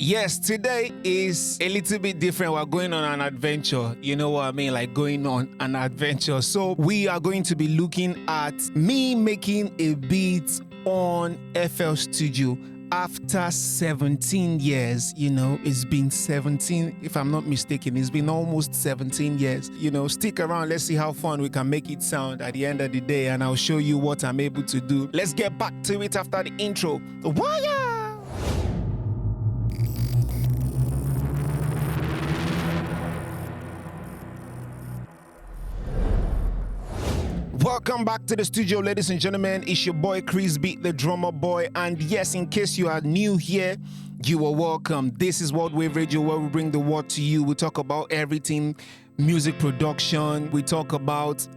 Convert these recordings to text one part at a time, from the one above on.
Yes, today is a little bit different. We're going on an adventure. You know what I mean? Like going on an adventure. So we are going to be looking at me making a beat on FL Studio after 17 years. You know, it's been 17, if I'm not mistaken, it's been almost 17 years. You know, stick around. Let's see how fun we can make it sound at the end of the day, and I'll show you what I'm able to do. Let's get back to it after the intro. Wire! Welcome back to the studio, ladies and gentlemen. It's your boy Krizbeatz, the drummer boy. And yes, in case you are new here, you are welcome. This is World Wave Radio, where we bring the word to you. We talk about everything music production. We talk about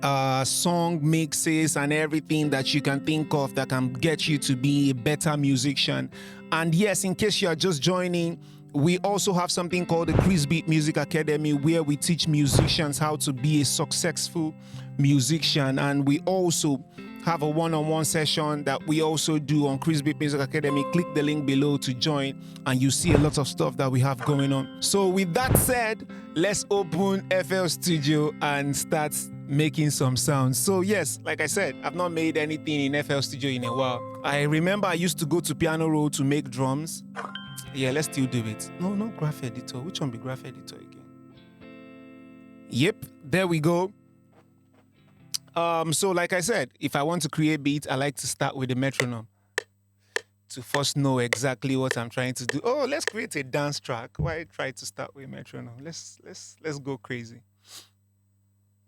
song mixes and everything that you can think of that can get you to be a better musician. And yes, in case you are just joining, we also have something called the Krizbeatz Music Academy, where we teach musicians how to be a successful musician. And we also have a one-on-one session that we also do on Krizbeatz Music Academy. Click the link below to join, and you see a lot of stuff that we have going on. So with that said, let's open FL Studio and start making some sounds. So yes, like I said, I've not made anything in FL Studio in a while. I remember I used to go to Piano Roll to make drums. Yeah, let's still do it. No graph editor. Which one be graph editor again? Yep, there we go. So like I said, if I want to create beats, I like to start with the metronome to first know exactly what I'm trying to do. Oh, let's create a dance track. Why try to start with metronome? Let's go crazy.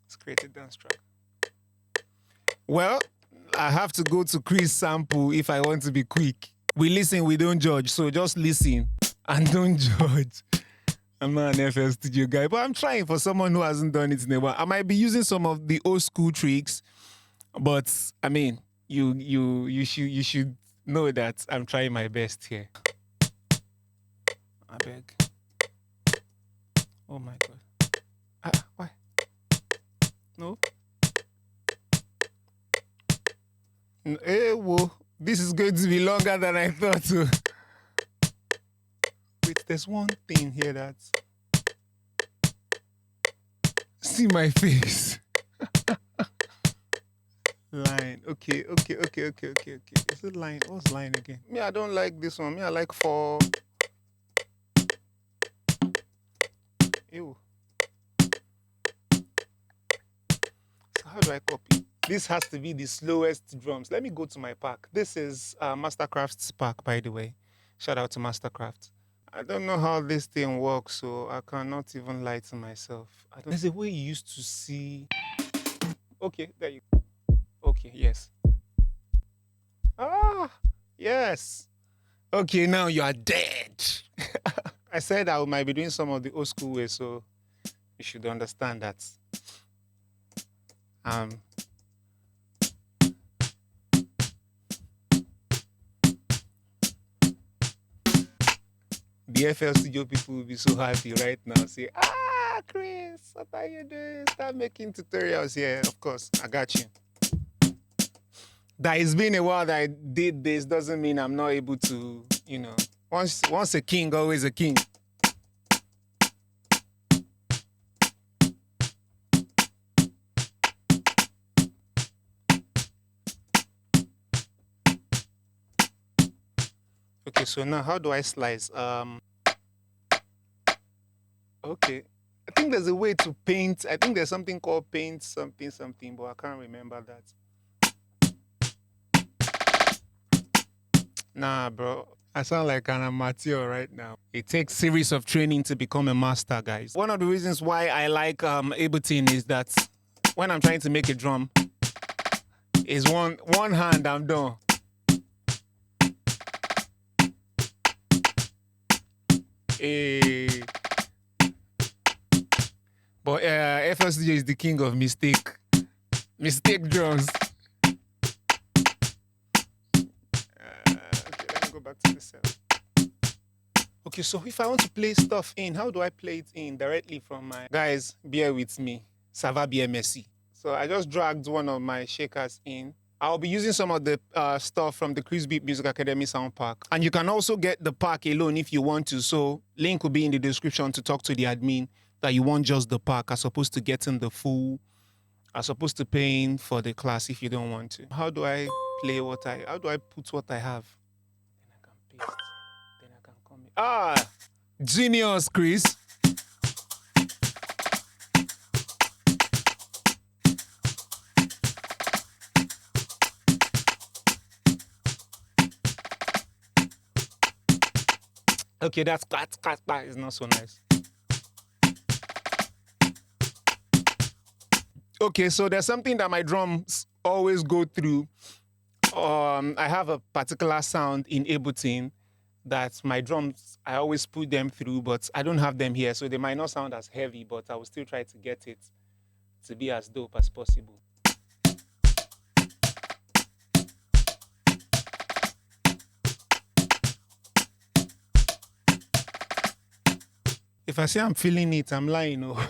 Let's create a dance track. Well, I have to go to Chris sample if I want to be quick. We listen, we don't judge. So just listen and don't judge. I'm not an FL Studio guy, but I'm trying for someone who hasn't done it in a while. I might be using some of the old school tricks, but I mean, you should know that I'm trying my best here. I beg. Oh my God. Why? No. Hey, whoa. This is going to be longer than I thought. Wait, there's one thing here that's... See my face. Line. Okay. Is it line? What's line again? Me, I don't like this one. Me, I like 4. Ew. So how do I copy? This has to be the slowest drums. Let me go to my pack. This is Mastercraft's pack, by the way. Shout out to Mastercraft. I don't know how this thing works, so I cannot even lie to myself. There's a way you used to see... Okay, there you go. Okay, yes. Ah, yes. Okay, now you are dead. I said I might be doing some of the old school ways, so you should understand that. The FL Studio people will be so happy right now. Say, Chris, what are you doing? Start making tutorials here. Of course, I got you. That it's been a while that I did this doesn't mean I'm not able to, you know, once a king, always a king. Okay, so now how do I slice? Okay. I think there's a way to paint. I think there's something called paint something, but I can't remember that. Nah, bro. I sound like an amateur right now. It takes series of training to become a master, guys. One of the reasons why I like Ableton is that when I'm trying to make a drum, is one hand, I'm done. But FL Studio is the king of mistake drums. Okay, let me go back to the cell. Okay, so if I want to play stuff in, how do I play it in directly from my... Guys, bear with me. Ça va bien, merci. So I just dragged one of my shakers in I'll be using some of the stuff from the Krizbeatz Music Academy sound pack. And you can also get the pack alone if you want to. So link will be in the description to talk to the admin that you want just the pack as opposed to getting the full, as opposed to paying for the class if you don't want to. How do I play how do I put what I have? Then I can paste. Then I can come in. Ah, genius, Chris. Okay, that is not so nice. Okay, so there's something that my drums always go through. I have a particular sound in Ableton that my drums, I always put them through, but I don't have them here, so they might not sound as heavy, but I will still try to get it to be as dope as possible. If I say I'm feeling it, I'm lying. Oh.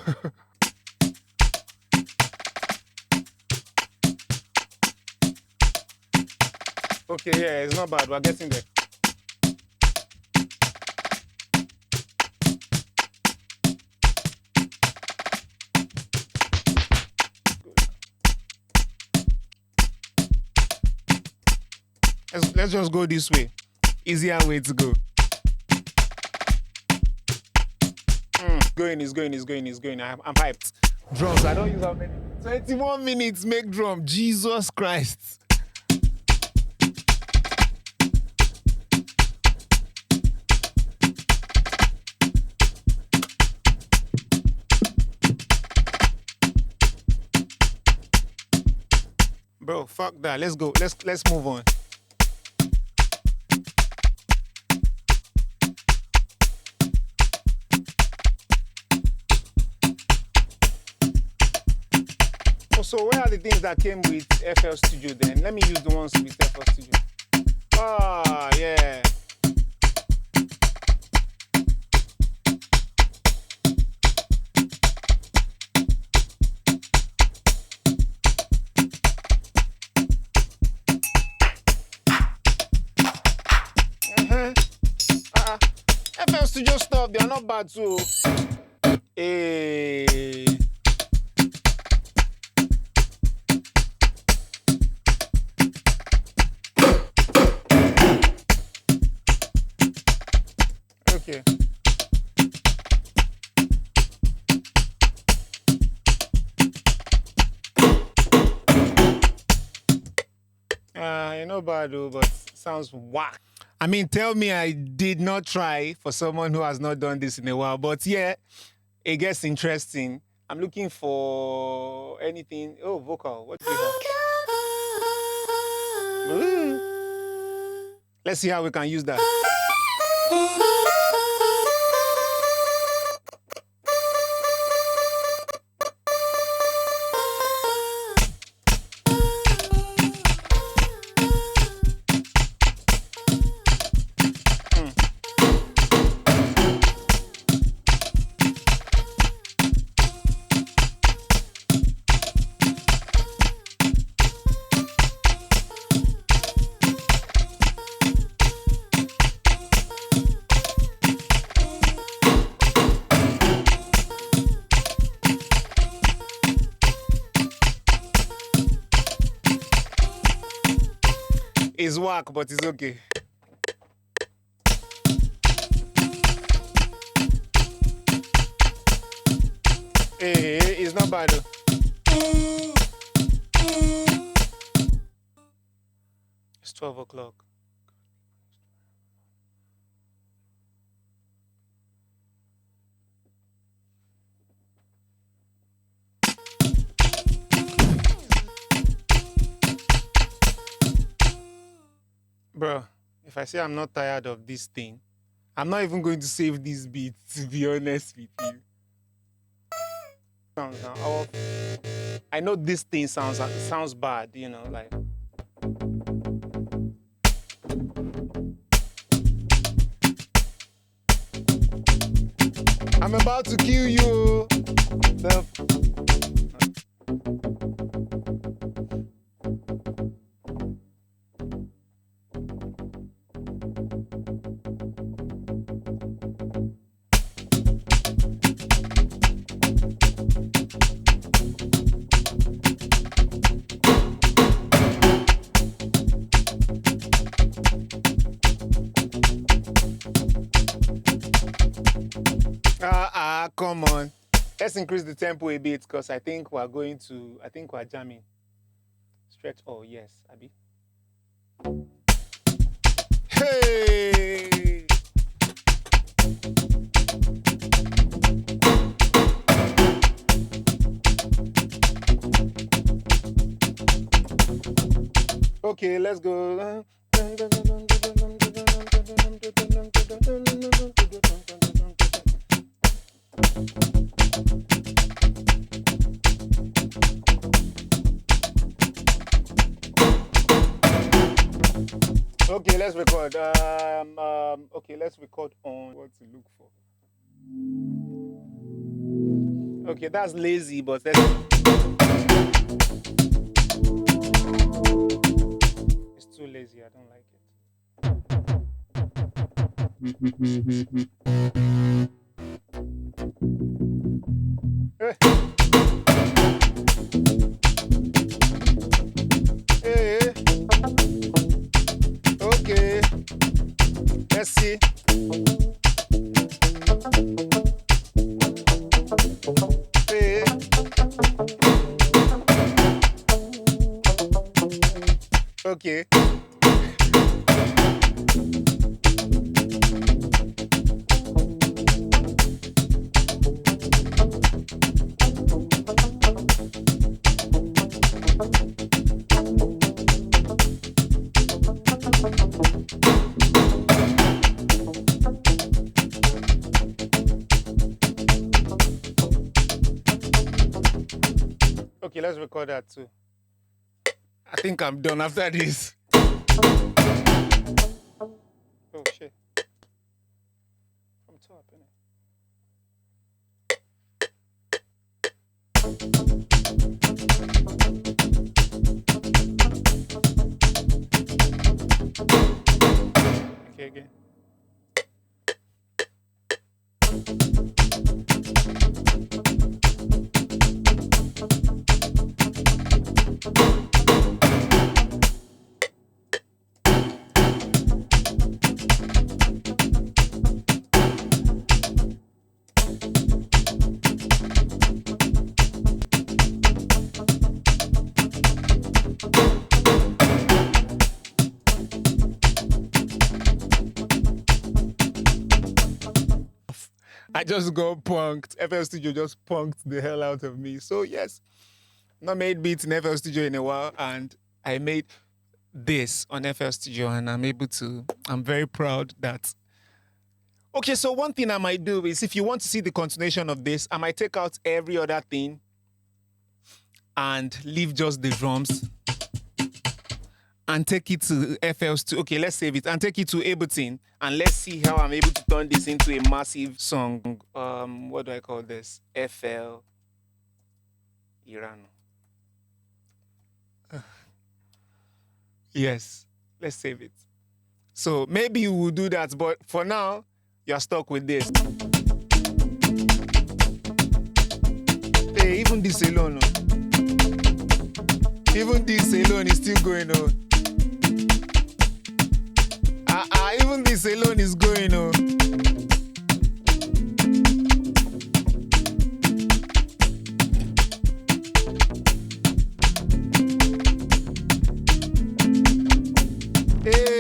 Okay, yeah, it's not bad. We're getting there. Let's just go this way. Easier way to go. It's going. I'm hyped. Drums, I don't use how many? 21 minutes make drum. Jesus Christ. Bro, fuck that. Let's go. Let's move on. So where are the things that came with FLSTUDIO then? Let me use the ones with FLSTUDIO. Ah, yeah. FLSTUDIO stuff, they are not bad too. Hey. Okay. You're not bad though, but sounds whack. I mean, tell me I did not try for someone who has not done this in a while, but yeah, it gets interesting. I'm looking for anything. Oh, vocal. What do you have? Ooh. Let's see how we can use that. It's whack, but it's okay. Hey, it's not bad though. It's 12 o'clock. Bro, if I say I'm not tired of this thing, I'm not even going to save this beat, to be honest with you. I know this thing sounds bad, you know, like. I'm about to kill you. Come on. Let's increase the tempo a bit because I think we're jamming. Stretch. Oh, yes, Abby. Hey! Okay, let's go. Okay, let's record. Okay, let's record on what to look for. Okay, that's lazy, but let's. It's too lazy. I don't like it. Hey. Okay. Let's see. Hey. Okay. Okay, let's record that too. I think I'm done after this. Oh shit. From top, innit? Okay, again. I just got punked. FLSTUDIO just punked the hell out of me. So yes, not made beats in FLSTUDIO in a while, and I made this on FLSTUDIO, and I'm very proud that. Okay, so one thing I might do is, if you want to see the continuation of this, I might take out every other thing and leave just the drums and take it to FLSTUDIO. Okay, let's save it and take it to Ableton, and let's see how I'm able to turn this into a massive song. What do I call this? FL Irano. Yes, let's save it. So maybe you will do that, but for now, you're stuck with this. Hey, even this alone, is still going on. Even this alone is going on. Hey.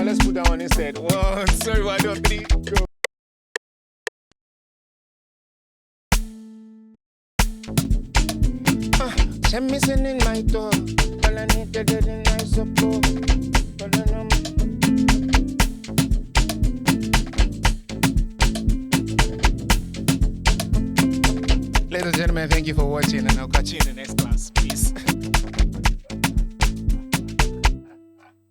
Let's put that one instead. 1, sorry, 1, 2, 3, go. I'm missing in my door. All I need to do is nice support. Ladies and gentlemen, thank you for watching, and I'll catch you in the next class. Peace.